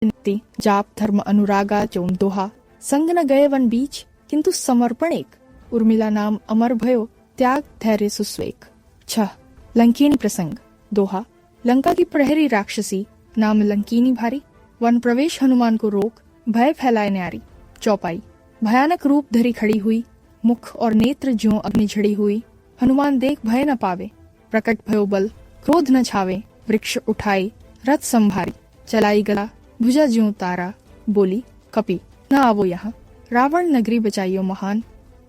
नीति जाप धर्म अनुरागा चोम दोहा संग न गए वन बीच किंतु समर्पण एक उर्मिला नाम अमर भयो त्याग धैर्य सुस्वेक। 6 लंकिनी प्रसंग दोहा लंका की प्रहरी राक्षसी नाम लंकिनी भारी वन प्रवेश हनुमान को रोक भय फैलाए न्यारी। चौपाई भयानक रूप धरी खड़ी हुई मुख और नेत्र ज्यों अग्नि झड़ी हुई हनुमान देख भय न पावे प्रकट भयो बल क्रोध न छावे वृक्ष उठाई रथ संभारी चलाई गला भुजा ज्यों तारा बोली कपि न आवो यहाँ रावण नगरी बचाइयो महान।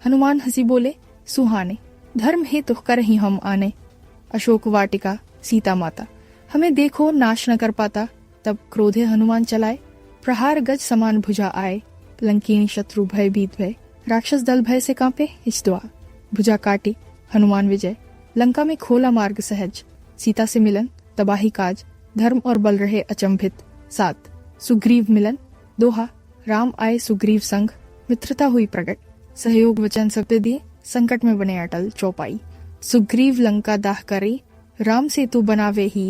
हनुमान हंसी बोले सुहाने धर्म हेतु कर ही हम आने। अशोक वाटिका सीता माता हमें देखो नाश न कर पाता तब क्रोधे हनुमान चलाए प्रहार गज समान भुजा आए लंकीनी शत्रु भय भीत भय राक्षस दल भय से कांपे हिचदुआ भुजा काटी हनुमान विजय लंका में खोला मार्ग सहज सीता से मिलन तबाही काज धर्म और बल रहे अचंभित। 7 सुग्रीव मिलन दोहा राम आए सुग्रीव संग मित्रता हुई प्रकट सहयोग वचन सब दिए संकट में बने अटल। चौपाई सुग्रीव लंका दाह करे राम सेतु बनावे ही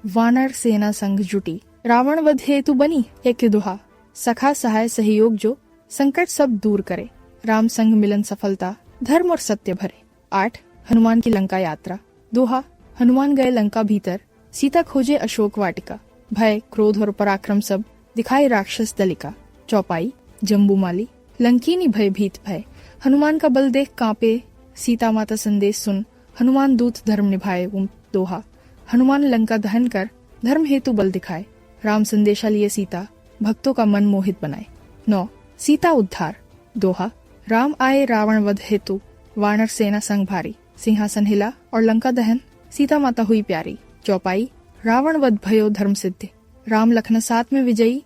वानर सेना संग जुटी रावण वध हेतु बनी एक दोहा सखा सहाय सहयोग जो संकट सब दूर करे राम संग मिलन सफलता धर्म और सत्य भरे। 8 हनुमान की लंका यात्रा दोहा हनुमान गए लंका भीतर सीता खोजे अशोक वाटिका भय क्रोध और पराक्रम सब दिखाए राक्षस दलिका। चौपाई जम्बूमाली लंकीनी भय भीत भय हनुमान का बल देख कांपे सीता माता संदेश सुन हनुमान दूत धर्म निभाए। दोहा हनुमान लंका दहन कर धर्म हेतु बल दिखाए राम संदेशा लिए सीता भक्तों का मन मोहित बनाए। 9 सीता उद्धार दोहा राम आए रावण वध हेतु वानर सेना संग भारी सिंहासन हिला और लंका दहन सीता माता हुई प्यारी। चौपाई रावण वध भयो धर्म सिद्धि राम लखन साथ में विजयी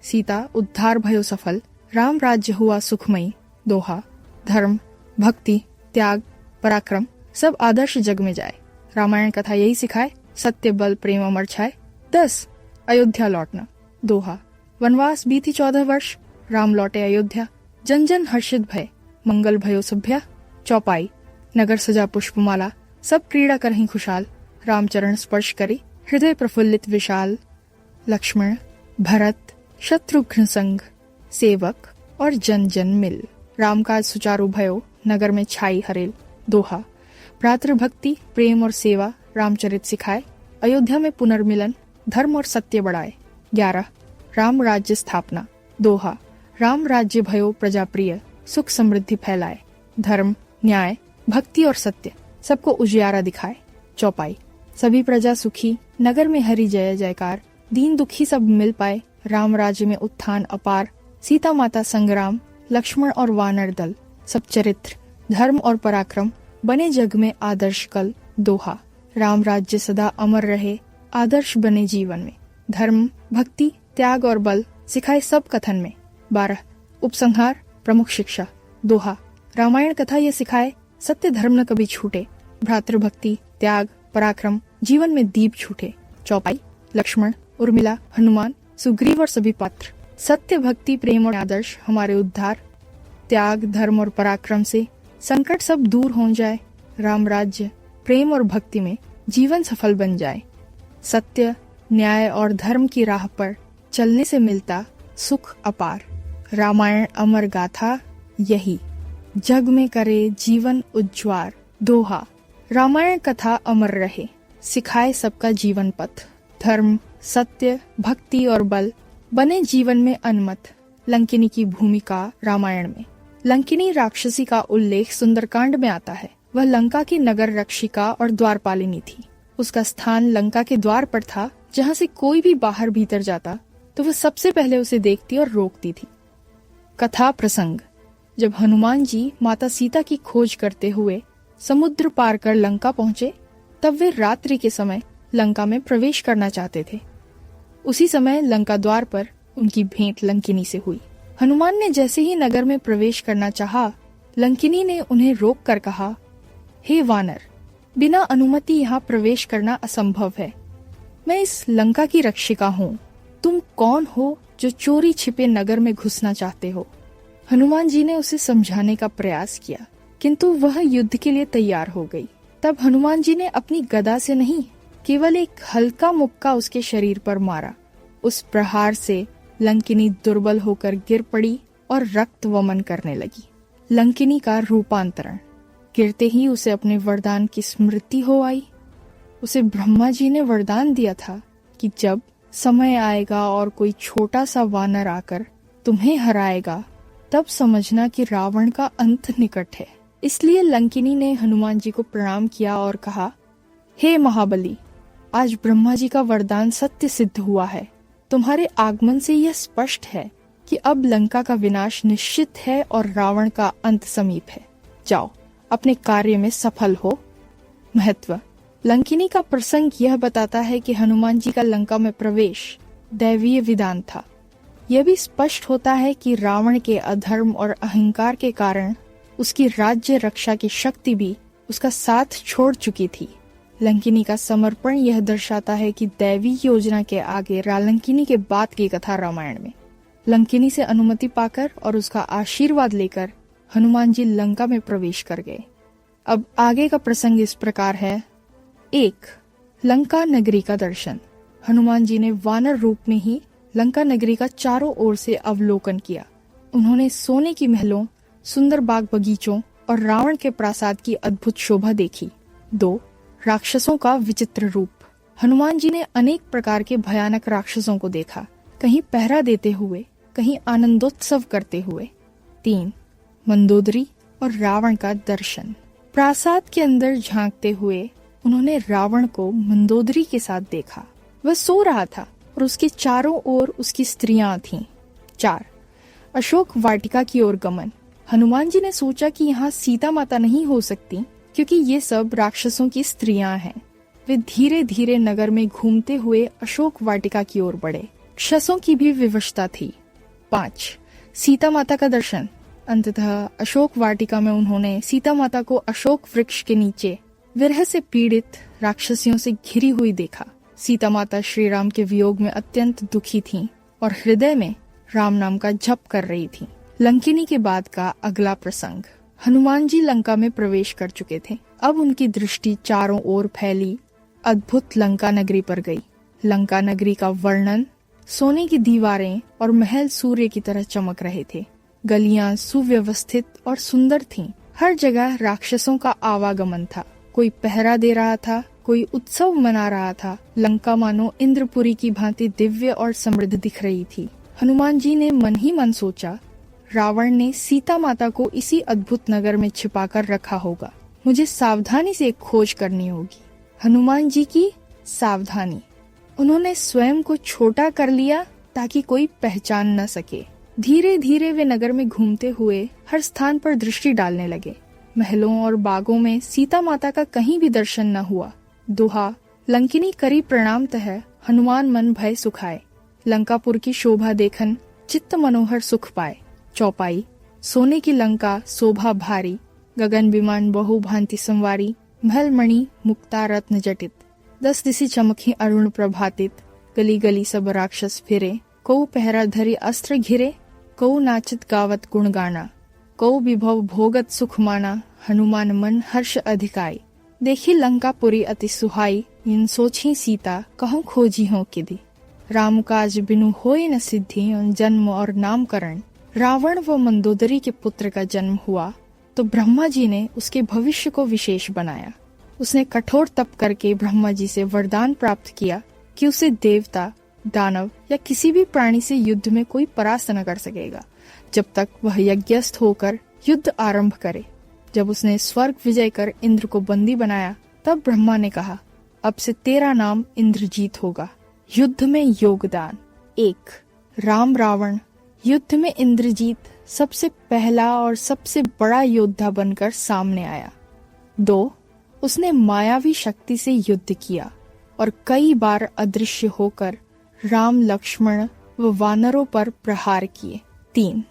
सीता उद्धार भयो सफल राम राज्य हुआ सुखमयी। दोहा धर्म भक्ति त्याग पराक्रम सब आदर्श जग में जाए रामायण कथा यही सिखाए सत्य बल प्रेम अमर छाए। 10 अयोध्या लौटना दोहा वनवास बीती 14 वर्ष राम लौटे अयोध्या जन जन हर्षित भय मंगल भयो सभ्या। चौपाई नगर सजा पुष्पमाला सब क्रीड़ा करहीं खुशाल राम चरण स्पर्श करी हृदय प्रफुल्लित विशाल। लक्ष्मण भरत शत्रुघ्न संग सेवक और जन जन मिल राम काज सुचारु भयो नगर में छाई हरेल। दोहा भ्रातृभक्ति प्रेम और सेवा रामचरित सिखाए अयोध्या में पुनर्मिलन धर्म और सत्य बढ़ाए। 11 राम राज्य स्थापना दोहा राम राज्य भयो प्रजा प्रिय सुख समृद्धि फैलाए धर्म न्याय भक्ति और सत्य सबको उजियारा दिखाए। चौपाई सभी प्रजा सुखी नगर में हरि जय जयकार दीन दुखी सब मिल पाए राम राज्य में उत्थान अपार सीता माता संग्राम लक्ष्मण और वानर दल सब चरित्र धर्म और पराक्रम बने जग में आदर्श कल। दोहा राम राज्य सदा अमर रहे आदर्श बने जीवन में धर्म भक्ति त्याग और बल सिखाए सब कथन में। 12 उपसंहार प्रमुख शिक्षा दोहा रामायण कथा ये सिखाए सत्य धर्म न कभी छूटे भ्रातृभक्ति त्याग पराक्रम जीवन में दीप छूटे। चौपाई लक्ष्मण उर्मिला हनुमान सुग्रीव और सभी पात्र सत्य भक्ति प्रेम और आदर्श हमारे उद्धार त्याग धर्म और पराक्रम से संकट सब दूर हो जाए राम राज्य प्रेम और भक्ति में जीवन सफल बन जाए सत्य न्याय और धर्म की राह पर चलने से मिलता सुख अपार रामायण अमर गाथा यही जग में करे जीवन उज्ज्वार। दोहा रामायण कथा अमर रहे सिखाए सबका जीवन पथ धर्म सत्य भक्ति और बल बने जीवन में अनमत। लंकिनी की भूमिका रामायण में लंकिनी राक्षसी का उल्लेख सुंदरकांड में आता है। वह लंका की नगर रक्षिका और द्वारपालिनी थी। उसका स्थान लंका के द्वार पर था जहाँ से कोई भी बाहर भीतर जाता तो वह सबसे पहले उसे देखती और रोकती थी। कथा प्रसंग जब हनुमान जी माता सीता की खोज करते हुए समुद्र पार कर लंका पहुँचे तब वे रात्रि के समय लंका में प्रवेश करना चाहते थे। उसी समय लंका द्वार पर उनकी भेंट लंकिनी से हुई। हनुमान ने जैसे ही नगर में प्रवेश करना चाहा, लंकिनी ने उन्हें रोक कर कहा, हे वानर, बिना अनुमति यहाँ प्रवेश करना असंभव है। मैं इस लंका की रक्षिका हूँ। तुम कौन हो जो चोरी छिपे नगर में घुसना चाहते हो? हनुमान जी ने उसे समझाने का प्रयास किया, किंतु वह युद्ध के लिए तैयार हो गई। तब हनुमान जी ने अपनी गदा से नहीं, केवल एक हल्का मुक्का उसके शरीर पर मारा। उस प्रहार से लंकिनी दुर्बल होकर गिर पड़ी और रक्त वमन करने लगी। लंकिनी का रूपांतरण। गिरते ही उसे अपने वरदान की स्मृति हो आई। उसे ब्रह्मा जी ने वरदान दिया था कि जब समय आएगा और कोई छोटा सा वानर आकर तुम्हें हराएगा, तब समझना कि रावण का अंत निकट है। इसलिए लंकिनी ने हनुमान जी को प्रणाम किया और कहा, हे महाबली, आज ब्रह्मा जी का वरदान सत्य सिद्ध हुआ है। तुम्हारे आगमन से यह स्पष्ट है कि अब लंका का विनाश निश्चित है और रावण का अंत समीप है। जाओ, अपने कार्य में सफल हो। महत्व। लंकिनी का प्रसंग यह बताता है कि हनुमान जी का लंका में प्रवेश दैवीय विधान था। यह भी स्पष्ट होता है कि रावण के अधर्म और अहंकार के कारण उसकी राज्य रक्षा की शक्ति भी उसका साथ छोड़ चुकी थी। लंकिनी का समर्पण यह दर्शाता है कि दैवी योजना के आगे लंकिनी के बाद की कथा रामायण में। लंकिनी से अनुमति पाकर और उसका आशीर्वाद लेकर हनुमान जी लंका में प्रवेश कर गए। अब आगे का प्रसंग इस प्रकार है। 1. लंका नगरी का दर्शन। हनुमान जी ने वानर रूप में ही लंका नगरी का चारों ओर से अवलोकन किया। उन्होंने सोने की महलों, सुंदर बाग बगीचों और रावण के प्रासाद की अद्भुत शोभा देखी। 2. राक्षसों का विचित्र रूप। हनुमान जी ने अनेक प्रकार के भयानक राक्षसों को देखा, कहीं पहरा देते हुए, कहीं आनंदोत्सव करते हुए। 3. मंदोदरी और रावण का दर्शन। प्रासाद के अंदर झांकते हुए उन्होंने रावण को मंदोदरी के साथ देखा। वह सो रहा था और उसके चारों ओर उसकी स्त्रियां थीं। 4. अशोक वाटिका की ओर गमन। हनुमान जी ने सोचा कि यहाँ सीता माता नहीं हो सकती, क्योंकि ये सब राक्षसों की स्त्रियां हैं। वे धीरे धीरे नगर में घूमते हुए अशोक वाटिका की ओर बढ़े। राक्षसों की भी विवशता थी। 5. सीता माता का दर्शन। अंततः अशोक वाटिका में उन्होंने सीता माता को अशोक वृक्ष के नीचे विरह से पीड़ित राक्षसियों से घिरी हुई देखा। सीता माता श्री राम के वियोग में अत्यंत दुखी थीं और हृदय में राम नाम का जप कर रही थीं। लंकिनी के बाद का अगला प्रसंग। हनुमान जी लंका में प्रवेश कर चुके थे। अब उनकी दृष्टि चारों ओर फैली अद्भुत लंका नगरी पर गई। लंका नगरी का वर्णन। सोने की दीवारें और महल सूर्य की तरह चमक रहे थे। गलियां सुव्यवस्थित और सुंदर थीं। हर जगह राक्षसों का आवागमन था। कोई पहरा दे रहा था, कोई उत्सव मना रहा था। लंका मानो इंद्रपुरी की भांति दिव्य और समृद्ध दिख रही थी। हनुमान जी ने मन ही मन सोचा, रावण ने सीता माता को इसी अद्भुत नगर में छिपाकर रखा होगा। मुझे सावधानी से खोज करनी होगी। हनुमान जी की सावधानी। उन्होंने स्वयं को छोटा कर लिया ताकि कोई पहचान न सके। धीरे धीरे वे नगर में घूमते हुए हर स्थान पर दृष्टि डालने लगे। महलों और बागों में सीता माता का कहीं भी दर्शन न हुआ। दोहा। लंकिनी करी प्रणाम तह, हनुमान मन भय सुखाए। लंकापुर की शोभा देखन, चित्त मनोहर सुख पाए। चौपाई। सोने की लंका शोभा भारी, गगन विमान बहु भांति संवारी। महल मणि मुक्ता रत्न जटित, 10 दिशि चमकी अरुण प्रभातित। गली गली सब राक्षस फिरे, कौ पहरा धरी अस्त्र घिरे। कौ नाचत गावत गुण गाना, कौ विभव भोगत सुख माना। हनुमान मन हर्ष अधिकाई, देखी लंकापुरी अति सुहाई। इन सोची सीता, कहूँ खोजी हो किदी। राम काज बिनु होए न सिद्धि, जन्म और नामकरण। रावण व मंदोदरी के पुत्र का जन्म हुआ तो ब्रह्मा जी ने उसके भविष्य को विशेष बनाया। उसने कठोर तप करके ब्रह्मा जी से वरदान प्राप्त किया कि उसे देवता, दानव या किसी भी प्राणी से युद्ध में कोई परास्त न कर सकेगा जब तक वह यज्ञस्थ होकर युद्ध आरंभ करे। जब उसने स्वर्ग विजय कर इंद्र को बंदी बनाया, तब ब्रह्मा ने कहा, अब से तेरा नाम इंद्रजीत होगा। युद्ध में योगदान। 1. राम रावण। युद्ध में इंद्रजीत सबसे पहला और सबसे बड़ा योद्धा बनकर सामने आया। 2. उसने मायावी शक्ति से युद्ध किया और कई बार अदृश्य होकर राम, लक्ष्मण व वानरों पर प्रहार किए। 3.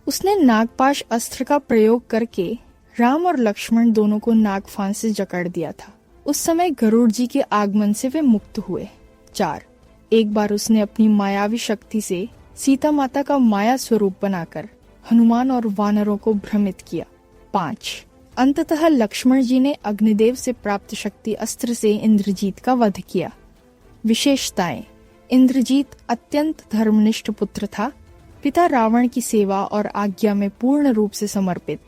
उसने नागपाश अस्त्र का प्रयोग करके राम और लक्ष्मण दोनों को नागफांस से जकड़ दिया था। उस समय गरुड़ जी के आगमन से वे मुक्त हुए। 4. एक बार उसने अपनी मायावी शक्ति से सीता माता का माया स्वरूप बनाकर हनुमान और वानरों को भ्रमित किया। 5. अंततः लक्ष्मण जी ने अग्निदेव से प्राप्त शक्ति अस्त्र से इंद्रजीत का वध किया। विशेषताएं। इंद्रजीत अत्यंत धर्मनिष्ठ पुत्र था। पिता रावण की सेवा और आज्ञा में पूर्ण रूप से समर्पित।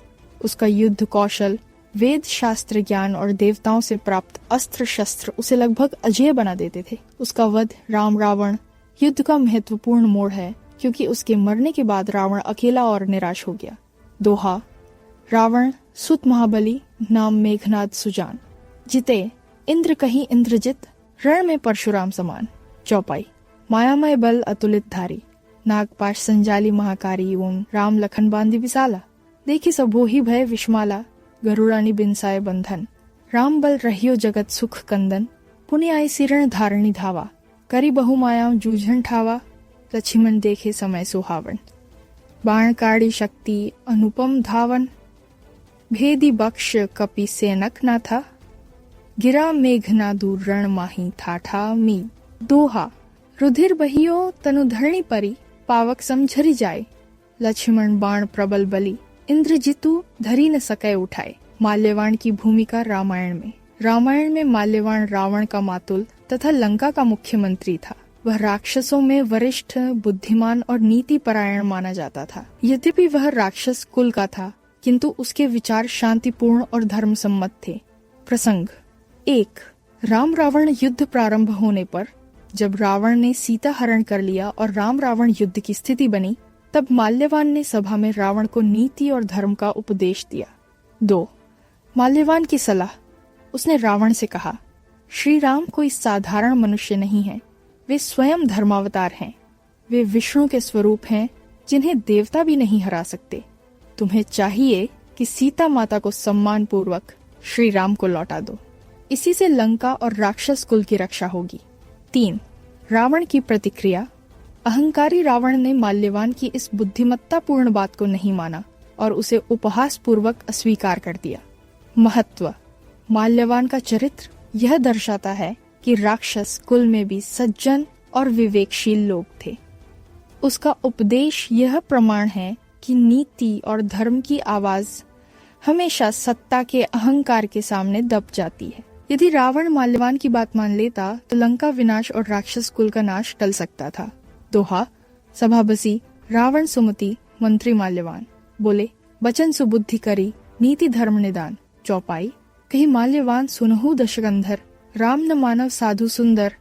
उसका युद्ध कौशल, वेद शास्त्र ज्ञान और देवताओं से प्राप्त अस्त्र शस्त्र उसे लगभग अजेय बना देते थे। उसका वध राम रावण युद्ध का महत्वपूर्ण मोड़ है, क्योंकि उसके मरने के बाद रावण अकेला और निराश हो गया। दोहा। रावण सुत महाबली नाम मेघनाद सुजान, जिते इंद्र कहीं इंद्रजित, रण में परशुराम समान। चौपाई। मायामय बल अतुलित धारी, नागपाश संजाली महाकारी, ओम राम लखन बांधी विसाला। देखी सबो ही भय विषमाला, गरुड़ानी बिनसाए बंधन। राम बल रहियो जगत सुख कंदन, पुण्य आई सिरण धारणी धावा। करी बहु मायाओं जूझन ठावा, लक्ष्मण देखे समय सुहावन। बाण काड़ी शक्ति अनुपम धावन, भेदी बक्ष कपि सेनक न था। गिरा मेघना दूर रण माही ठाठा मी। दोहा। रुधिर बहियो तनु धरणी परी, पावक समझरी जाए। लक्ष्मण बाण प्रबल बली, इंद्रजितु धरी न सके उठाए। माल्यवान की भूमिका रामायण में माल्यवान रावण का मातुल तथा लंका का मुख्यमंत्री था। वह राक्षसों में वरिष्ठ, बुद्धिमान और नीति परायण माना जाता था। यद्यपि वह राक्षस कुल का था, किंतु उसके विचार शांतिपूर्ण और धर्म सम्मत थे। प्रसंग 1। राम रावण युद्ध प्रारंभ होने पर जब रावण ने सीता हरण कर लिया और राम रावण युद्ध की स्थिति बनी, तब माल्यवान ने सभा में रावण को नीति और धर्म का उपदेश दिया। 2। माल्यवान की सलाह। उसने रावण से कहा, श्री राम कोई साधारण मनुष्य नहीं है, वे स्वयं धर्मावतार हैं। वे विष्णु के स्वरूप हैं, जिन्हें देवता भी नहीं हरा सकते। तुम्हें चाहिए कि सीता माता को सम्मान पूर्वक श्री राम को लौटा दो। इसी से लंका और राक्षस कुल की रक्षा होगी। 3। रावण की प्रतिक्रिया। अहंकारी रावण ने माल्यवान की इस बुद्धिमत्तापूर्ण बात को नहीं माना और उसे उपहास पूर्वक अस्वीकार कर दिया। महत्व। माल्यवान का चरित्र यह दर्शाता है कि राक्षस कुल में भी सज्जन और विवेकशील लोग थे। उसका उपदेश यह प्रमाण है कि नीति और धर्म की आवाज हमेशा सत्ता के अहंकार के सामने दब जाती है। यदि रावण माल्यवान की बात मान लेता तो लंका विनाश और राक्षस कुल का नाश टल सकता था। दोहा। सभा बसी, रावण सुमति, मंत्री माल्यवान। बोले, बचन सुबुद्धि करी, नीति धर्म निदान। चौपाई। कही माल्यवान सुनहु दशकंधर, राम न मानव साधु सुंदर।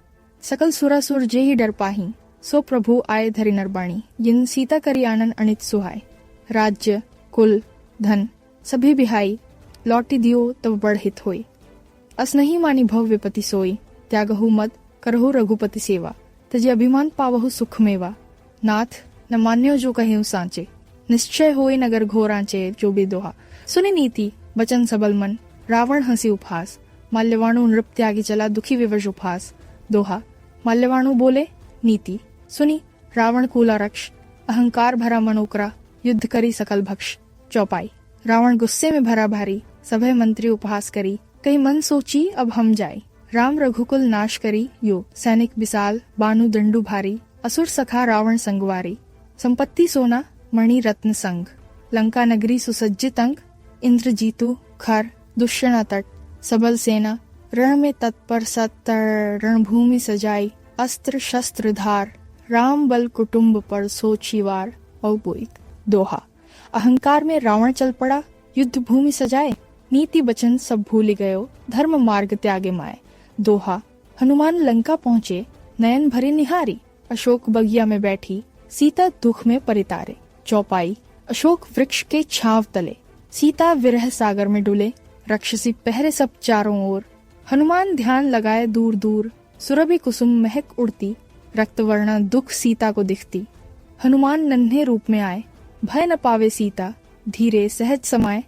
सकल सुरासुर जे ही डर पाही, सो प्रभु आए धरि नरबाणी। जिन सीता करी आनन अनित सुहाय। राज्य, कुल, धन सभी बिहाई, लौटी दियो तब बढ़हित होई। असनही मानी भव्य पति सोई, त्यागहु मद करहु रघुपति सेवा। तजे अभिमान पावहु सुख मेवा, नाथ न मान्यो जो कहेउ सांचे। निश्चय होई नगर घोरांचे, जो भी दोहा। सुनि नीति बचन सबल मन, रावण हंसी उपहास। माल्यवाणु नृप त्यागी चला, दुखी विवश उपहास। दोहा। माल्यवाणु बोले, नीति सुनी, रावण कूला रक्ष, अहंकार भरा मनोकरा, युद्ध करी सकल भक्ष। चौपाई। रावण गुस्से में भरा भारी, सभय मंत्री उपहास करी। कई मन सोची अब हम जाए, राम रघुकुल नाश करी यो। सैनिक विशाल, बानु दंडु भारी, असुर सखा रावण संगवारी। संपत्ति सोना, मणि रत्न संग, लंका नगरी सुसज्जित अंग। इंद्रजीतु खर, दुष्यना तट, सबल सेना, रण में तत्पर सत्तर। रणभूमि सजाई, अस्त्र शस्त्र धार, राम बल कुटुंब पर सोची वार। औबोइक। दोहा। अहंकार में रावण चल पड़ा, युद्ध भूमि सजाए। नीति बचन सब भूल गयो, धर्म मार्ग त्यागे माए। दोहा। हनुमान लंका पहुँचे, नयन भरे निहारी। अशोक बगिया में बैठी, सीता दुख में परितारे। चौपाई। अशोक वृक्ष के छांव तले, सीता विरह सागर में डुले। राक्षसी पहरे सब चारों ओर, हनुमान ध्यान लगाए दूर दूर। सुरभि कुसुम महक उड़ती, रक्तवर्णा दुख सीता को दिखती। हनुमान नन्हे रूप में आए, भय न पावे सीता। धीरे सहज समाये,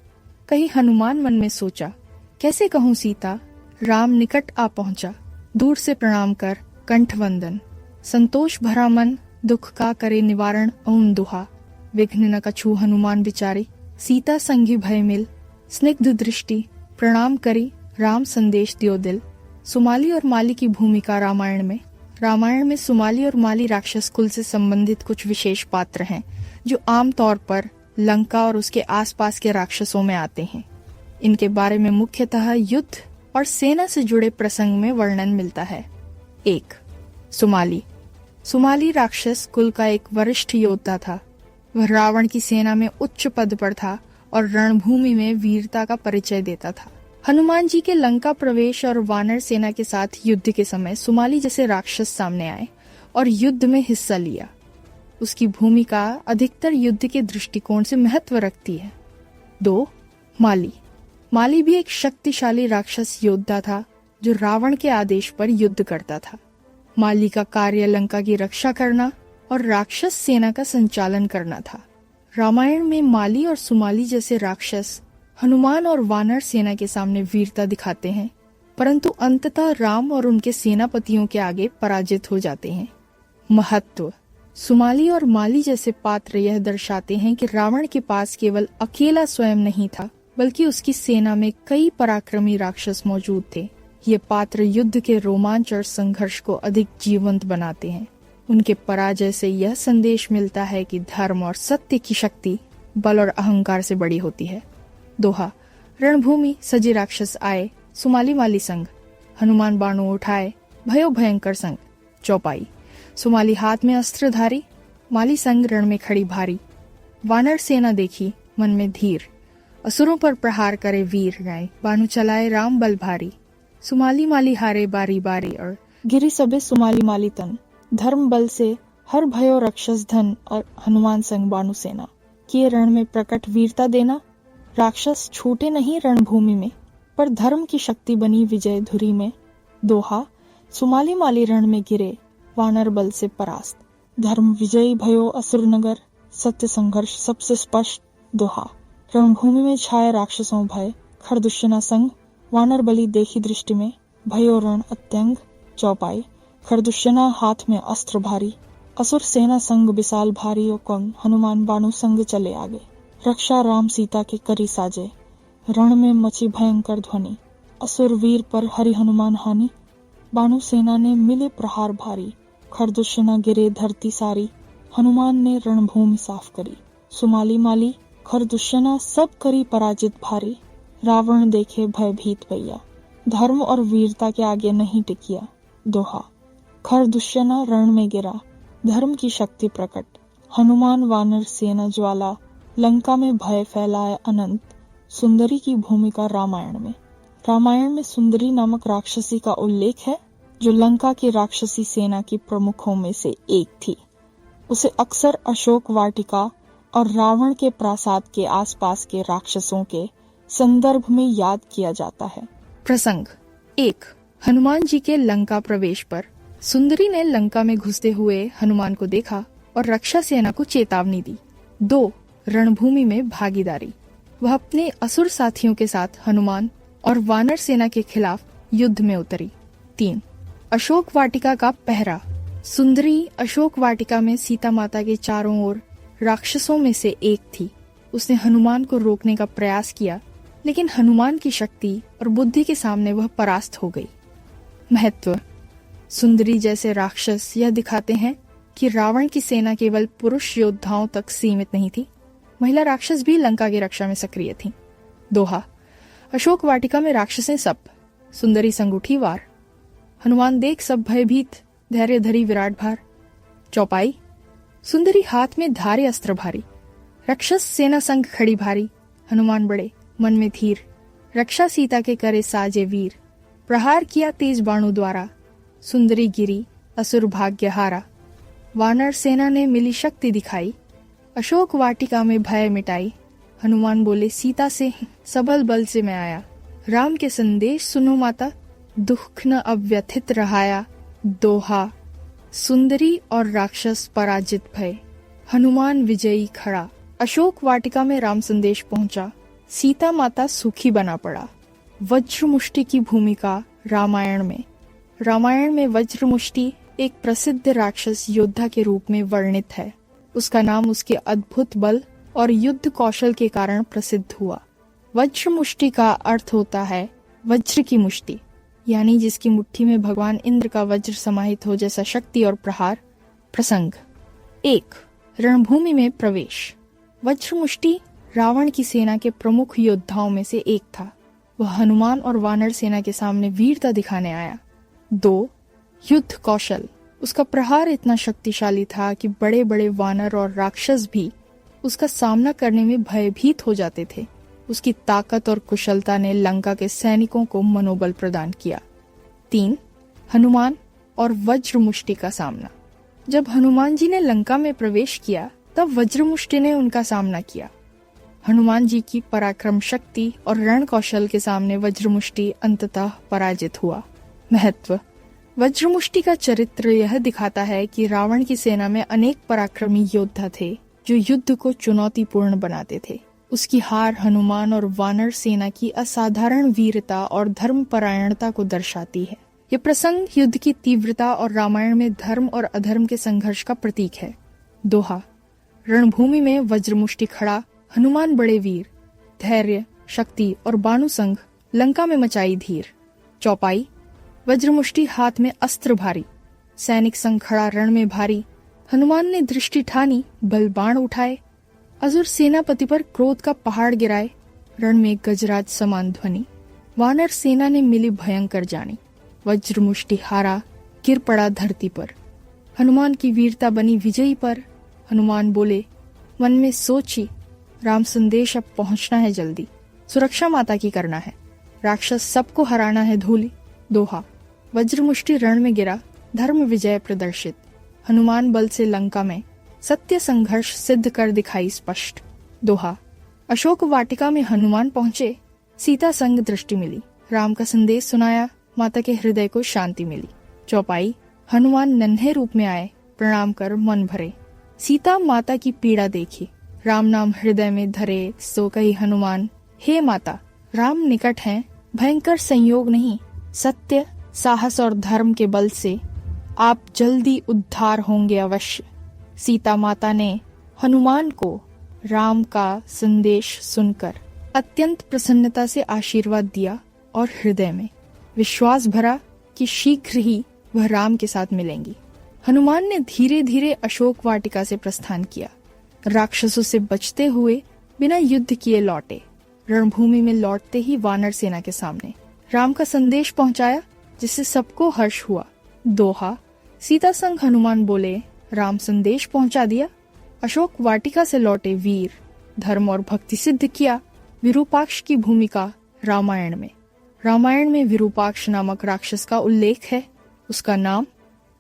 कहीं हनुमान मन में सोचा। कैसे कहूँ सीता, राम निकट आ पहुँचा। दूर से प्रणाम कर कंठ वंदन, संतोष भरा मन दुख का करे निवारण। ओम दुहा। विघ्न न कछु हनुमान विचारी, सीता संगी भय मिल। स्निग्ध दृष्टि प्रणाम करी, राम संदेश दियो दिल। सुमाली और माली की भूमिका रामायण में सुमाली और माली राक्षस कुल से संबंधित कुछ विशेष पात्र हैं, जो आमतौर पर लंका और उसके आसपास के राक्षसों में आते हैं। इनके बारे में मुख्यतः युद्ध और सेना से जुड़े प्रसंग में वर्णन मिलता है। 1. सुमाली। सुमाली राक्षस कुल का एक वरिष्ठ योद्धा था। वह रावण की सेना में उच्च पद पर था और रणभूमि में वीरता का परिचय देता था। हनुमान जी के लंका प्रवेश और वानर सेना के साथ युद्ध के समय सुमाली जैसे राक्षस सामने आए और युद्ध में हिस्सा लिया। उसकी भूमिका अधिकतर युद्ध के दृष्टिकोण से महत्व रखती है। 2. माली। माली भी एक शक्तिशाली राक्षस योद्धा था जो रावण के आदेश पर युद्ध करता था। माली का कार्य लंका की रक्षा करना और राक्षस सेना का संचालन करना था। रामायण में माली और सुमाली जैसे राक्षस हनुमान और वानर सेना के सामने वीरता दिखाते हैं, परंतु अंततः राम और उनके सेनापतियों के आगे पराजित हो जाते हैं। महत्व। सुमाली और माली जैसे पात्र यह दर्शाते हैं कि रावण के पास केवल अकेला स्वयं नहीं था, बल्कि उसकी सेना में कई पराक्रमी राक्षस मौजूद थे। ये पात्र युद्ध के रोमांच और संघर्ष को अधिक जीवंत बनाते हैं। उनके पराजय से यह संदेश मिलता है कि धर्म और सत्य की शक्ति बल और अहंकार से बड़ी होती है। दोहा। रणभूमि सजे राक्षस आए, सुमाली माली संग, हनुमान बाणों उठाए, भयो भयंकर संग। चौपाई। सुमाली हाथ में अस्त्र धारी, माली संग रण में खड़ी भारी। वानर सेना देखी, मन में धीर, असुरों पर प्रहार करे वीर गाय। बाणु चलाए राम बल भारी, सुमाली माली हारे बारी बारी। और गिरी सबे सुमाली माली तन, धर्म बल से हर भयो रक्षस धन। और हनुमान संग बाणु सेना, किए रण में प्रकट वीरता देना। राक्षस छूटे नहीं रणभूमि में, पर धर्म की शक्ति बनी विजय धुरी में। दोहा। सुमाली माली रण में गिरे, वानर बल से परास्त। धर्म विजयी भयो असुर नगर, सत्य संघर्ष सबसे स्पष्ट। दोहा। रणभूमि में छाए राक्षसों भय, खरदुष्यना संग, वानर बली देखी दृष्टि में, भयो रण अत्यंग। चौपाई। खरदुष्यना हाथ में अस्त्र भारी, असुर सेना संग विशाल भारी। और कंग हनुमान बाणु संग चले आगे, रक्षा राम सीता के करी साजे। रण में मची भयंकर ध्वनि, असुर वीर पर हरि हनुमान हानि। बाणु सेना ने मिले प्रहार भारी, खरदुष्यना गिरे धरती सारी। हनुमान ने रणभूमि साफ करी, सुमाली माली खरदुष्यना सब करी पराजित भारी। रावण देखे भयभीत भैया, धर्म और वीरता के आगे नहीं टिकिया। दोहा। खरदुष्यना रण में गिरा, धर्म की शक्ति प्रकट। हनुमान वानर सेना ज्वाला, लंका में भय फैलाए अनंत। सुंदरी की भूमिका रामायण में सुंदरी नामक राक्षसी का उल्लेख है, जो लंका की राक्षसी सेना की प्रमुखों में से एक थी। उसे अक्सर अशोक वाटिका और रावण के प्रासाद के आसपास के राक्षसों के संदर्भ में याद किया जाता है। प्रसंग 1. हनुमान जी के लंका प्रवेश पर सुंदरी ने लंका में घुसते हुए हनुमान को देखा और रक्षा सेना को चेतावनी दी। 2. रणभूमि में भागीदारी। वह अपने असुर साथियों के साथ हनुमान और वानर सेना के खिलाफ युद्ध में उतरी। 3. अशोक वाटिका का पहरा। सुंदरी अशोक वाटिका में सीता माता के चारों ओर राक्षसों में से एक थी। उसने हनुमान को रोकने का प्रयास किया, लेकिन हनुमान की शक्ति और बुद्धि के सामने वह परास्त हो गई। महत्व। सुंदरी जैसे राक्षस यह दिखाते हैं कि रावण की सेना केवल पुरुष योद्धाओं तक सीमित नहीं थी, महिला राक्षस भी लंका की रक्षा में सक्रिय थीं। दोहा। अशोक वाटिका में राक्षसें सब, सुंदरी संग उठी वार। हनुमान देख सब भयभीत, धैर्य धरी विराट भार। चौपाई। सुंदरी हाथ में धारे अस्त्र भारी, रक्षस सेना संग खड़ी भारी। हनुमान बड़े, मन में धीर, रक्षा सीता के करे साजे वीर। प्रहार किया तेज बाणु द्वारा, सुंदरी गिरी असुर भाग्य हारा। वानर सेना ने मिली शक्ति दिखाई, अशोक वाटिका में भय मिटाई। हनुमान बोले सीता से सबल बल से मैं आया। राम के संदेश सुनो माता, दुख न अब व्यथित रहाया। दोहा। सुंदरी और राक्षस पराजित भय, हनुमान विजयी खड़ा। अशोक वाटिका में राम संदेश पहुंचा, सीता माता सुखी बना पड़ा। वज्रमुष्टि की भूमिका रामायण में वज्रमुष्टि एक प्रसिद्ध राक्षस योद्धा के रूप में वर्णित है। उसका नाम उसके अद्भुत बल और युद्ध कौशल के कारण प्रसिद्ध हुआ। वज्रमुष्टि का अर्थ होता है वज्र की मुष्टि, यानी जिसकी मुट्ठी में भगवान इंद्र का वज्र समाहित हो जैसा शक्ति और प्रहार। प्रसंग 1. रणभूमि में प्रवेश। वज्रमुष्टि रावण की सेना के प्रमुख योद्धाओं में से एक था। वह हनुमान और वानर सेना के सामने वीरता दिखाने आया। 2. युद्ध कौशल। उसका प्रहार इतना शक्तिशाली था कि बड़े बड़े वानर और राक्षस भी उसका सामना करने में भयभीत हो जाते थे। उसकी ताकत और कुशलता ने लंका के सैनिकों को मनोबल प्रदान किया। 3. हनुमान और वज्रमुष्टि का सामना। जब हनुमान जी ने लंका में प्रवेश किया तब वज्रमुष्टि ने उनका सामना किया। हनुमान जी की पराक्रम शक्ति और रण कौशल के सामने वज्रमुष्टि अंततः पराजित हुआ। महत्व। वज्रमुष्टि का चरित्र यह दिखाता है कि रावण की सेना में अनेक पराक्रमी योद्धा थे जो युद्ध को चुनौतीपूर्ण बनाते थे। उसकी हार हनुमान और वानर सेना की असाधारण वीरता और धर्मपरायणता को दर्शाती है। यह प्रसंग युद्ध की तीव्रता और रामायण में धर्म और अधर्म के संघर्ष का प्रतीक है। दोहा। रणभूमि में वज्रमुष्टि खड़ा, हनुमान बड़े वीर, धैर्य, शक्ति और बानु संग लंका में मचाई धीर। चौपाई। वज्रमुष्टि हाथ में अस्त्र भारी, सैनिक संग खड़ा रण में भारी। हनुमान ने दृष्टि ठानी, बल बाण उठाए। असुर सेनापति पर क्रोध का पहाड़ गिराए, रण में गजराज समान ध्वनि। वानर सेना ने मिली भयंकर जानी, वज्रमुष्टि हारा, गिर पड़ा धरती पर। हनुमान की वीरता बनी विजयी पर। हनुमान बोले, मन में सोची, राम संदेश अब पहुंचना है जल्दी। सुरक्षा माता की करना है, राक्षस सबको हराना है धूलि। दोहा। वज्रमुष्टि रण में गिरा, धर्म विजय प्रदर्शित। हनुमान बल से लंका में सत्य संघर्ष सिद्ध कर दिखाई स्पष्ट। दोहा। अशोक वाटिका में हनुमान पहुंचे, सीता संग दृष्टि मिली। राम का संदेश सुनाया, माता के हृदय को शांति मिली। चौपाई। हनुमान नन्हे रूप में आए, प्रणाम कर मन भरे। सीता माता की पीड़ा देखी, राम नाम हृदय में धरे। सो कही हनुमान, हे माता, राम निकट हैं, भयंकर संयोग नहीं। सत्य, साहस और धर्म के बल से आप जल्दी उद्धार होंगे अवश्य। सीता माता ने हनुमान को राम का संदेश सुनकर अत्यंत प्रसन्नता से आशीर्वाद दिया और हृदय में विश्वास भरा कि शीघ्र ही वह राम के साथ मिलेंगी। हनुमान ने धीरे धीरे अशोक वाटिका से प्रस्थान किया। राक्षसों से बचते हुए बिना युद्ध किए लौटे। रणभूमि में लौटते ही वानर सेना के सामने राम का संदेश पहुंचाया, जिससे सबको हर्ष हुआ। दोहा। सीता संग हनुमान बोले, राम संदेश पहुंचा दिया। अशोक वाटिका से लौटे वीर, धर्म और भक्ति सिद्ध किया। विरूपाक्ष की भूमिका रामायण में विरूपाक्ष नामक राक्षस का उल्लेख है। उसका नाम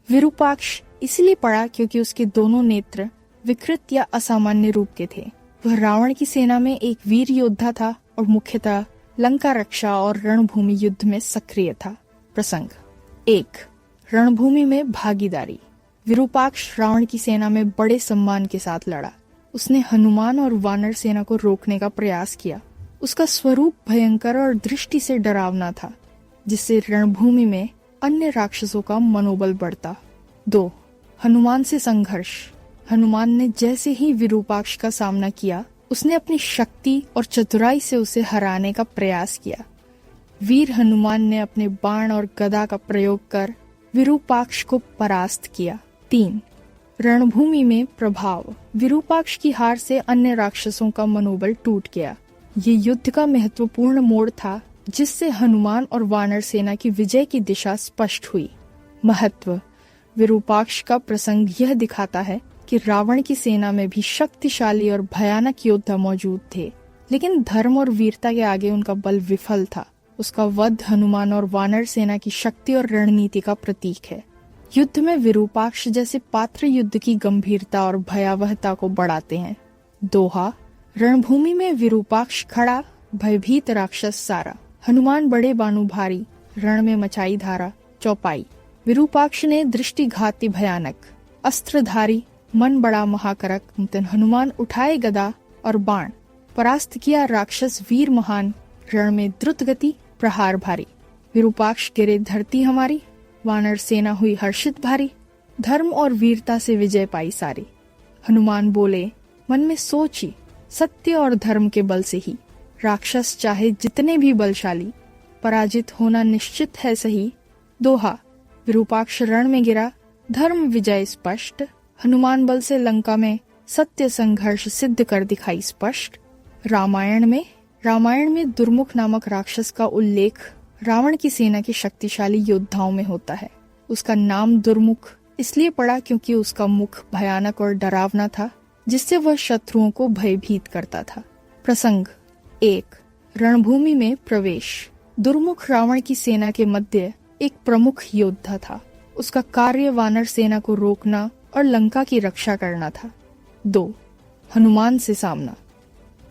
विरूपाक्ष इसलिए पड़ा क्योंकि उसके दोनों नेत्र विकृत या असामान्य रूप के थे। वह रावण की सेना में एक वीर योद्धा था और मुख्यतः लंका रक्षा और रणभूमि युद्ध में सक्रिय था। प्रसंग 1. रणभूमि में भागीदारी। विरूपाक्ष रावण की सेना में बड़े सम्मान के साथ लड़ा। उसने हनुमान और वानर सेना को रोकने का प्रयास किया। उसका स्वरूप भयंकर और दृष्टि से डरावना था, जिससे रणभूमि में अन्य राक्षसों का मनोबल बढ़ता। 2. हनुमान से संघर्ष। हनुमान ने जैसे ही विरूपाक्ष का सामना किया, उसने अपनी शक्ति और चतुराई से उसे हराने का प्रयास किया। वीर हनुमान ने अपने बाण और गदा का प्रयोग कर विरूपाक्ष को परास्त किया। 3. रणभूमि में प्रभाव। विरूपाक्ष की हार से अन्य राक्षसों का मनोबल टूट गया। ये युद्ध का महत्वपूर्ण मोड़ था, जिससे हनुमान और वानर सेना की विजय की दिशा स्पष्ट हुई। महत्व। विरूपाक्ष का प्रसंग यह दिखाता है कि रावण की सेना में भी शक्तिशाली और भयानक योद्धा मौजूद थे, लेकिन धर्म और वीरता के आगे उनका बल विफल था। उसका वध हनुमान और वानर सेना की शक्ति और रणनीति का प्रतीक है। युद्ध में विरूपाक्ष जैसे पात्र युद्ध की गंभीरता और भयावहता को बढ़ाते हैं। दोहा। रणभूमि में विरूपाक्ष खड़ा, भयभीत राक्षस सारा। हनुमान बड़े बानु भारी, रण में मचाई धारा। चौपाई। विरूपाक्ष ने दृष्टिघाती भयानक, अस्त्रधारी, मन बड़ा महाकरक। हनुमान उठाए गदा और बाण, परास्त किया राक्षस वीर महान। रण में द्रुत गति, प्रहार भारी। विरूपाक्ष गिरे धरती हमारी, वानर सेना हुई हर्षित भारी। धर्म और वीरता से विजय पाई सारी। हनुमान बोले, मन में सोची, सत्य और धर्म के बल से ही राक्षस चाहे जितने भी बलशाली, पराजित होना निश्चित है सही। दोहा। विरूपाक्ष रण में गिरा, धर्म विजय स्पष्ट। हनुमान बल से लंका में सत्य संघर्ष सिद्ध कर दिखाई स्पष्ट। रामायण में दुर्मुख नामक राक्षस का उल्लेख रावण की सेना के शक्तिशाली योद्धाओं में होता है। उसका नाम दुर्मुख इसलिए पड़ा क्योंकि उसका मुख भयानक और डरावना था, जिससे वह शत्रुओं को भयभीत करता था। प्रसंग 1। रणभूमि में प्रवेश। दुर्मुख रावण की सेना के मध्य एक प्रमुख योद्धा था। उसका कार्य वानर सेना को रोकना और लंका की रक्षा करना था। 2। हनुमान से सामना।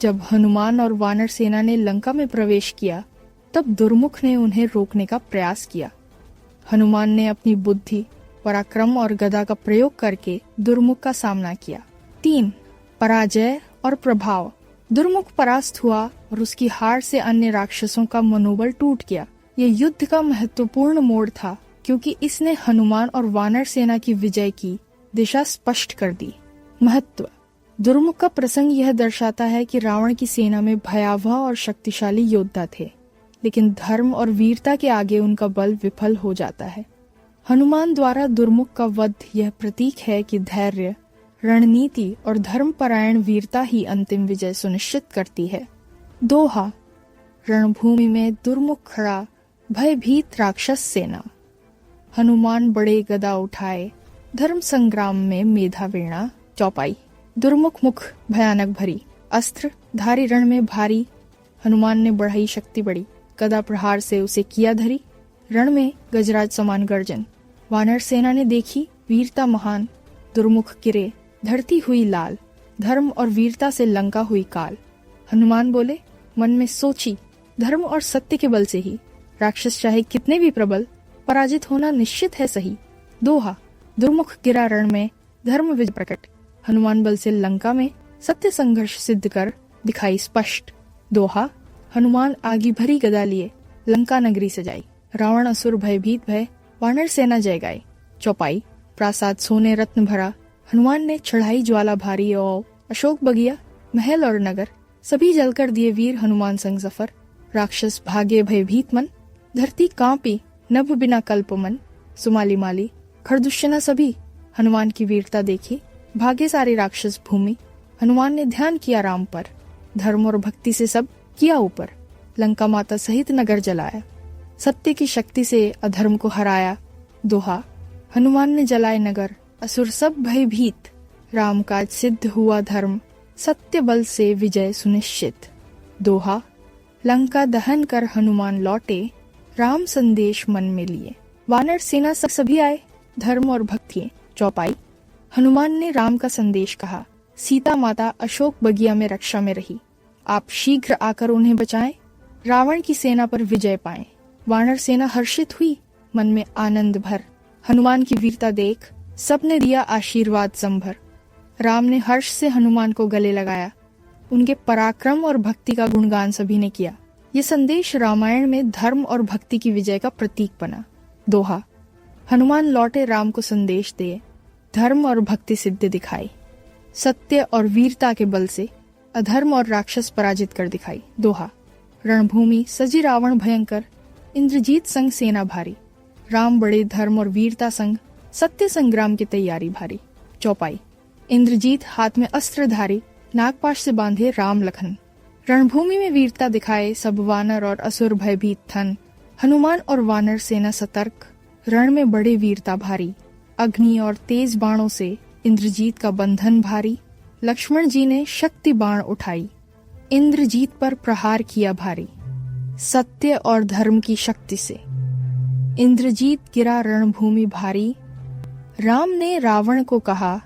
जब हनुमान और वानर सेना ने लंका में प्रवेश किया, तब दुर्मुख ने उन्हें रोकने का प्रयास किया। हनुमान ने अपनी बुद्धि, पराक्रम और गदा का प्रयोग करके दुर्मुख का सामना किया। 3। पराजय और प्रभाव। दुर्मुख परास्त हुआ और उसकी हार से अन्य राक्षसों का मनोबल टूट गया। यह युद्ध का महत्वपूर्ण मोड़ था, क्योंकि इसने हनुमान और वानर सेना की विजय की दिशा स्पष्ट कर दी। महत्व। दुर्मुख का प्रसंग यह दर्शाता है कि रावण की सेना में भयावह और शक्तिशाली योद्धा थे, लेकिन धर्म और वीरता के आगे उनका बल विफल हो जाता है। हनुमान द्वारा दुर्मुख का वध यह प्रतीक है कि धैर्य, रणनीति और धर्मपरायण वीरता ही अंतिम विजय सुनिश्चित करती है। दोहा। रणभूमि में दुर्मुख खड़ा, भयभीत राक्षस सेना। हनुमान बड़े गदा उठाए, धर्म संग्राम में मेधा वीणा। चौपाई। दुर्मुख मुख भयानक भरी, अस्त्र धारी रण में भारी। हनुमान ने बढ़ाई शक्ति बड़ी, गदा प्रहार से उसे किया धरी। रण में गजराज समान गर्जन। वानर सेना ने देखी वीरता महान। दुर्मुख गिरे, धरती हुई लाल। धर्म और वीरता से लंका हुई काल। हनुमान बोले, मन में सोची, धर्म और सत्य के बल से ही राक्षस चाहे कितने भी प्रबल, पराजित होना निश्चित है सही। दोहा। दुर्मुख गिरा रण में, धर्म विजय प्रकट। हनुमान बल से लंका में सत्य संघर्ष सिद्ध कर दिखाई स्पष्ट। दोहा। हनुमान आगी भरी गदा लिए, लंका नगरी सजाई। रावण असुर भयभीत भय, वानर सेना जय गाई। चौपाई। प्रासाद सोने रत्न भरा, हनुमान ने चढ़ाई ज्वाला भारी। और अशोक बगिया, महल और नगर, सभी जलकर दिए वीर हनुमान संग सफर। राक्षस भागे भयभीत मन, धरती कांपी नभ बिना कल्प मन। सुमाली माली खरदुष्यना सभी, हनुमान की वीरता देखी, भागे सारे राक्षस भूमि। हनुमान ने ध्यान किया राम पर, धर्म और भक्ति से सब किया ऊपर। लंका माता सहित नगर जलाया, सत्य की शक्ति से अधर्म को हराया। दोहा। हनुमान ने जलाए नगर, असुर सब भयभीत। राम काज सिद्ध हुआ धर्म, सत्य बल से विजय सुनिश्चित। दोहा। लंका दहन कर हनुमान लौटे, राम संदेश मन में लिए। वानर सेना सभी आए, धर्म और भक्ति। चौपाई। हनुमान ने राम का संदेश कहा, सीता माता अशोक बगिया में रक्षा में रही। आप शीघ्र आकर उन्हें बचाएं, रावण की सेना पर विजय पाएं। वानर सेना हर्षित हुई, मन में आनंद भर। हनुमान की वीरता देख सबने दिया आशीर्वाद संभर। राम ने हर्ष से हनुमान को गले लगाया, उनके पराक्रम और भक्ति का गुणगान सभी ने किया। ये संदेश रामायण में धर्म और भक्ति की विजय का प्रतीक बना। दोहा। हनुमान लौटे राम को संदेश दे, धर्म और भक्ति सिद्ध दिखाई। सत्य और वीरता के बल से अधर्म और राक्षस पराजित कर दिखाई। दोहा। रणभूमि सजी रावण भयंकर, इंद्रजीत संग सेना भारी। राम बड़े धर्म और वीरता संग, सत्य संग्राम की तैयारी भारी। चौपाई। इंद्रजीत हाथ में अस्त्रधारी, नागपाश से बांधे राम लखन। रणभूमि में वीरता दिखाए, सब वानर और असुर भयभीत थन। हनुमान और वानर सेना सतर्क, रण में बड़े वीरता भारी। अग्नि और तेज बाणों से इंद्रजीत का बंधन भारी। लक्ष्मण जी ने शक्ति बाण उठाई, इंद्रजीत पर प्रहार किया भारी। सत्य और धर्म की शक्ति से इंद्रजीत गिरा रणभूमि भारी। राम ने रावण को कहा,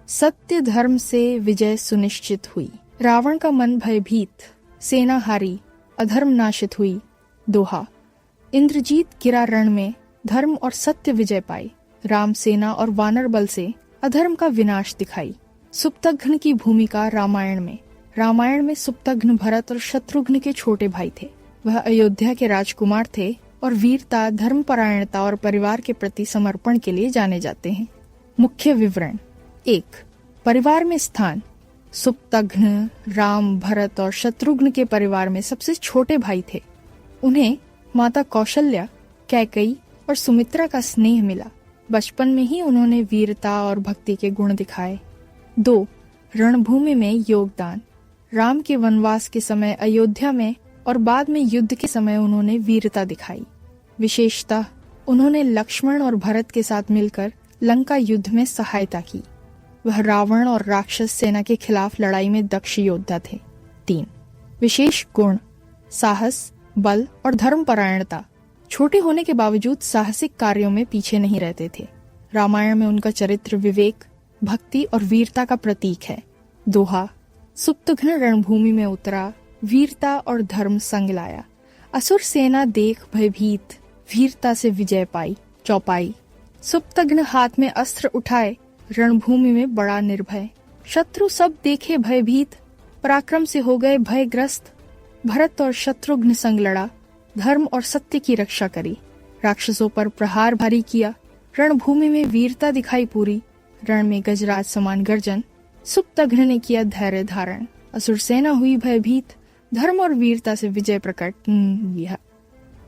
सत्य धर्म से विजय सुनिश्चित हुई। रावण का मन भयभीत, सेना हारी, अधर्म नाशित हुई। दोहा। इंद्रजीत गिरा रण में, धर्म और सत्य विजय पाई। राम सेना और वानर बल से अधर्म का विनाश दिखाई। सुप्तघ्न की भूमिका रामायण में सुप्तघ्न भरत और शत्रुघ्न के छोटे भाई थे। वह अयोध्या के राजकुमार थे और वीरता, धर्मपरायणता और परिवार के प्रति समर्पण के लिए जाने जाते हैं। मुख्य विवरण। 1. परिवार में स्थान। सुप्तघ्न, राम, भरत और शत्रुघ्न के परिवार में सबसे छोटे भाई थे। उन्हें माता कौशल्या, कैकेयी और सुमित्रा का स्नेह मिला। बचपन में ही उन्होंने वीरता और भक्ति के गुण दिखाए। 2. रणभूमि में योगदान। राम के वनवास के समय अयोध्या में और बाद में युद्ध के समय उन्होंने वीरता दिखाई। विशेषतः उन्होंने लक्ष्मण और भरत के साथ मिलकर लंका युद्ध में सहायता की। वह रावण और राक्षस सेना के खिलाफ लड़ाई में दक्ष योद्धा थे। 3 विशेष गुण, साहस, बल और धर्मपरायणता। छोटे होने के बावजूद साहसिक कार्यों में पीछे नहीं रहते थे। रामायण में उनका चरित्र विवेक, भक्ति और वीरता का प्रतीक है। दोहा, सुप्तघ्न रणभूमि में उतरा, वीरता और धर्म संग लाया। असुर सेना देख भयभीत, वीरता से विजय पाई। चौपाई, सुप्तघ्न हाथ में अस्त्र उठाए, रणभूमि में बड़ा निर्भय। शत्रु सब देखे भयभीत, पराक्रम से हो गए भयग्रस्त। भरत और शत्रुघ्न संग लड़ा, धर्म और सत्य की रक्षा करी। राक्षसों पर प्रहार भारी किया, रणभूमि में वीरता दिखाई पूरी। रण में गजराज समान गर्जन, सुप्तघ्न ने किया धैर्य धारण। असुर सेना हुई भयभीत, धर्म और वीरता से विजय प्रकट।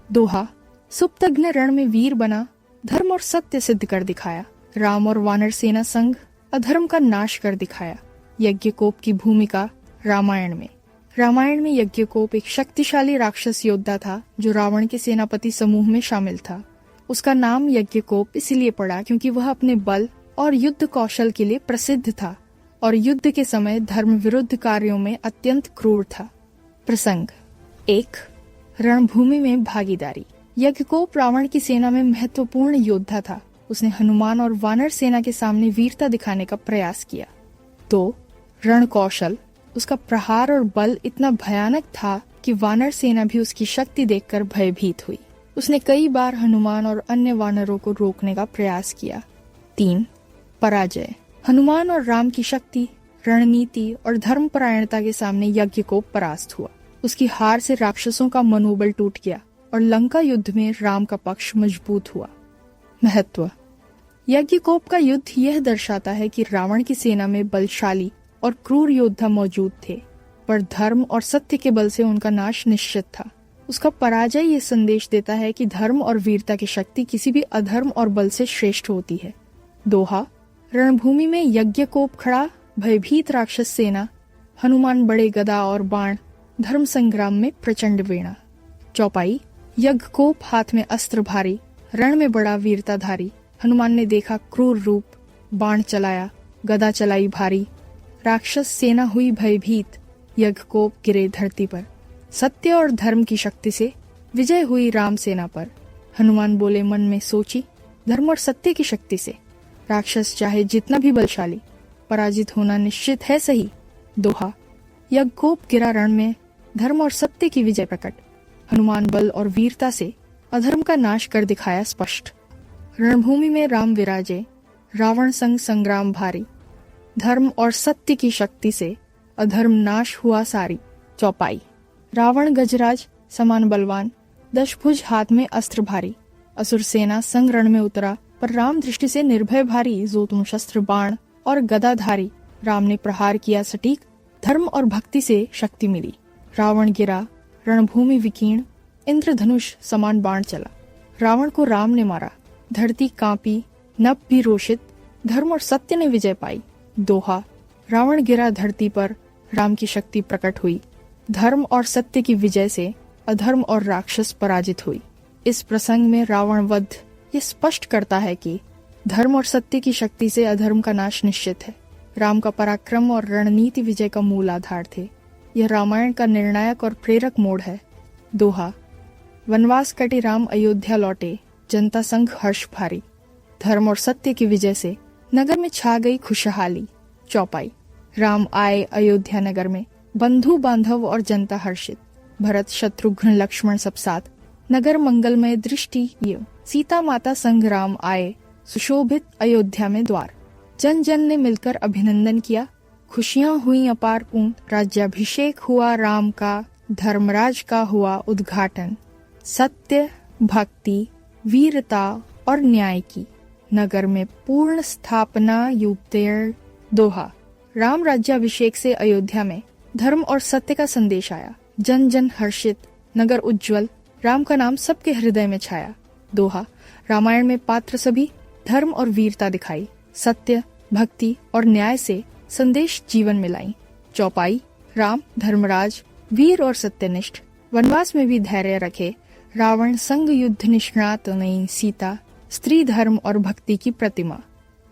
दोहा, सुप्तघ्न रण में वीर बना, धर्म और सत्य सिद्ध कर दिखाया। राम और वानर सेना संग अधर्म का नाश कर दिखाया। यज्ञकोप की भूमिका रामायण में यज्ञकोप एक शक्तिशाली राक्षस योद्धा था जो रावण के सेनापति समूह में शामिल था। उसका नाम यज्ञकोप इसलिए पड़ा क्योंकि वह अपने बल और युद्ध कौशल के लिए प्रसिद्ध था और युद्ध के समय धर्म विरुद्ध कार्यों में अत्यंत क्रूर था। प्रसंग 1 रणभूमि में भागीदारी। यज्ञकोप रावण की सेना में महत्वपूर्ण योद्धा था। उसने हनुमान और वानर सेना के सामने वीरता दिखाने का प्रयास किया। 2 रण कौशल। उसका प्रहार और बल इतना भयानक था कि वानर सेना भी उसकी शक्ति देखकर भयभीत हुई। उसने कई बार हनुमान और अन्य वानरों को रोकने का प्रयास किया। 3 पराजय। हनुमान और राम की शक्ति, रणनीति और धर्मपरायणता के सामने यज्ञकोप परास्त हुआ। उसकी हार से राक्षसों का मनोबल टूट गया और लंका युद्ध में राम का पक्ष मजबूत हुआ। महत्व। यज्ञकोप का युद्ध यह दर्शाता है कि रावण की सेना में बलशाली और क्रूर योद्धा मौजूद थे, पर धर्म और सत्य के बल से उनका नाश निश्चित था। उसका पराजय ये संदेश देता है कि धर्म और वीरता की शक्ति किसी भी अधर्म और बल से श्रेष्ठ होती है। दोहा, रणभूमि में यज्ञकोप खड़ा, भयभीत राक्षस सेना, हनुमान बड़े गदा और बाण, धर्म संग्राम में प्रचंड वीणा। चौपाई, यज्ञकोप हाथ में अस्त्र भारी, रण में बड़ा वीरताधारी। हनुमान ने देखा क्रूर रूप, बाण चलाया, गदा चलाई भारी। राक्षस सेना हुई भयभीत, यज्ञकोप गिरे धरती पर। सत्य और धर्म की शक्ति से विजय हुई राम सेना पर। हनुमान बोले मन में सोची, धर्म और सत्य की शक्ति से राक्षस चाहे जितना भी बलशाली, पराजित होना निश्चित है सही। दोहा, यज्ञकोप गिरा रण में, धर्म और सत्य की विजय प्रकट। हनुमान बल और वीरता से अधर्म का नाश कर दिखाया स्पष्ट। रणभूमि में राम विराजे, रावण संग संग्राम भारी। धर्म और सत्य की शक्ति से अधर्म नाश हुआ सारी। चौपाई, रावण गजराज समान बलवान, दशभुज हाथ में अस्त्र भारी। असुर सेना संग रण में उतरा, पर राम दृष्टि से निर्भय भारी। जो तुम शस्त्र बाण और गदाधारी। राम ने प्रहार किया सटीक, धर्म और भक्ति से शक्ति मिली। रावण गिरा, रणभूमि विकीर्ण, इंद्रधनुष समान बाण चला। रावण को राम ने मारा, धरती कांपी, नभ भी रोषित। धर्म और सत्य ने विजय पाई। दोहा, रावण गिरा धरती पर, राम की शक्ति प्रकट हुई। धर्म और सत्य की विजय से अधर्म और राक्षस पराजित हुई। इस प्रसंग में रावण वध ये स्पष्ट करता है कि धर्म और सत्य की शक्ति से अधर्म का नाश निश्चित है। राम का पराक्रम और रणनीति विजय का मूल आधार थे। यह रामायण का निर्णायक और प्रेरक मोड़ है। दोहा, वनवास कटे राम अयोध्या लौटे, जनता संग हर्ष भारी। धर्म और सत्य की विजय से नगर में छा गई खुशहाली। चौपाई, राम आए अयोध्या नगर में, बंधु बांधव और जनता हर्षित। भरत शत्रुघ्न लक्ष्मण सब साथ, नगर मंगलमय दृष्टि ये। सीता माता संग राम आए, सुशोभित अयोध्या में द्वार। जन जन ने मिलकर अभिनंदन किया, खुशियां हुई अपार पूर्ण। राज्याभिषेक हुआ राम का, धर्मराज का हुआ उद्घाटन। सत्य, भक्ति, वीरता और न्याय की नगर में पूर्ण स्थापना युक्तेर। दोहा, राम राज्याभिषेक से अयोध्या में धर्म और सत्य का संदेश आया। जन जन हर्षित, नगर उज्जवल, राम का नाम सबके हृदय में छाया। दोहा, रामायण में पात्र सभी धर्म और वीरता दिखाई, सत्य, भक्ति और न्याय से संदेश जीवन में लाई। चौपाई, राम धर्मराज, वीर और सत्यनिष्ठ, वनवास में भी धैर्य रखे। रावण संग युद्ध निष्णात नई सीता, स्त्री धर्म और भक्ति की प्रतिमा।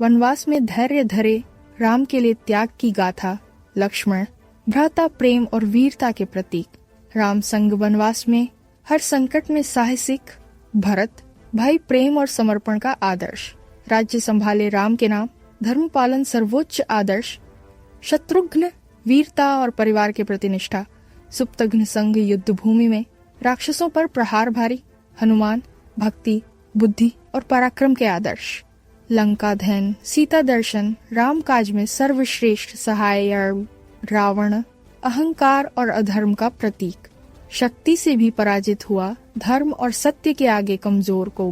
वनवास में धैर्य धरे राम के लिए त्याग की गाथा। लक्ष्मण भ्राता प्रेम और वीरता के प्रतीक। राम संग वनवास में हर संकट में साहसिक। भरत भाई प्रेम और समर्पण का आदर्श। राज्य संभाले राम के नाम। धर्म पालन सर्वोच्च आदर्श। शत्रुघ्न वीरता और परिवार के प्रति निष्ठा। सुप्तघ्न संग युद्ध भूमि में राक्षसों पर प्रहार भारी। हनुमान भक्ति बुद्धि और पराक्रम के आदर्श। लंका धैन सीता दर्शन राम काज में सर्वश्रेष्ठ सहाय। रावण अहंकार और अधर्म का प्रतीक। शक्ति से भी पराजित हुआ, धर्म और सत्य के आगे कमजोर को